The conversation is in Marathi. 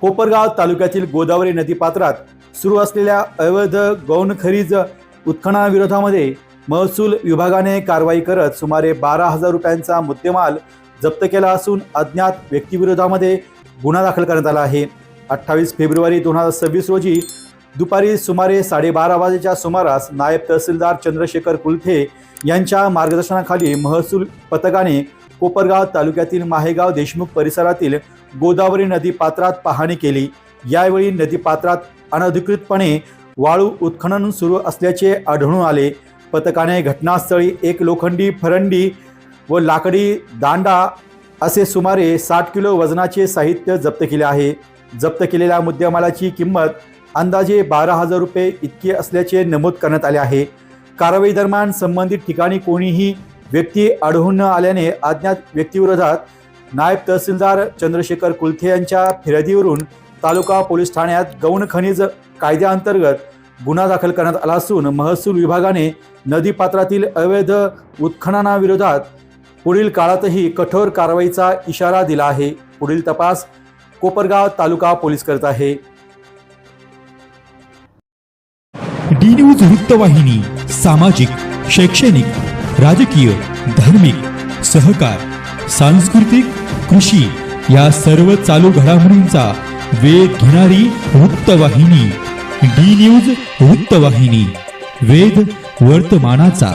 कोपरगाव तालुक्यातील गोदावरी नदीपात्रात सुरू असलेल्या अवैध गौणखनिज उत्खननाविरोधामध्ये महसूल विभागाने कारवाई करत सुमारे 12,000 रुपयांचा मुद्देमाल जप्त केला असून अज्ञात व्यक्तीविरोधामध्ये गुन्हा दाखल करण्यात आला आहे। 28 फेब्रुवारी 2026 रोजी दुपारी सुमारे 12:30 वाजेच्या सुमारास नायब तहसीलदार चंद्रशेखर कुलथे यांच्या मार्गदर्शनाखाली महसूल पथकाने कोपरगाव तालुक्यातील माहेगाव देशमुख परिसरातील गोदावरी नदी पात्रात पाहणी केली। यावेळी नदी पात्रात अनधिकृतपणे वाळू उत्खनन सुरू असल्याचे आढळून आले। पथकाने घटनास्थळी एक लोखंडी फरंडी व लाकडी दांडा असे सुमारे 60 किलो वजनाचे साहित्य जप्त केले आहे। जप्त केलेल्या मुद्देमालाची किंमत अंदाजे 12,000 रुपये इतकी असल्याचे नमूद करण्यात आले आहे। कारवाई दरम्यान संबंधित ठिकाणी कोणीही व्यक्ती आढळून न आल्याने अज्ञात व्यक्तीविरोधात नायब तहसीलदार चंद्रशेखर कुलथे यांच्या फिर्यादीवरून तालुका पोलीस ठाण्यात गौणखनिज कायद्याअंतर्गत गुन्हा दाखल करण्यात आला असून महसूल विभागाने नदीपात्रातील अवैध उत्खननाविरोधात पुढील काळातही कठोर कारवाईचा इशारा दिला आहे। पुढील तपास कोपरगाव तालुका पोलीस करत आहे। डी न्यूज वृत्तवाहिनी सामाजिक, शैक्षणिक, राजकीय, धार्मिक, सहकार, सांस्कृतिक, कृषी या सर्व चालू घडामोडींचा वेध घेणारी वृत्तवाहिनी डी न्यूज वृत्तवाहिनी, वेध वर्तमानाचा।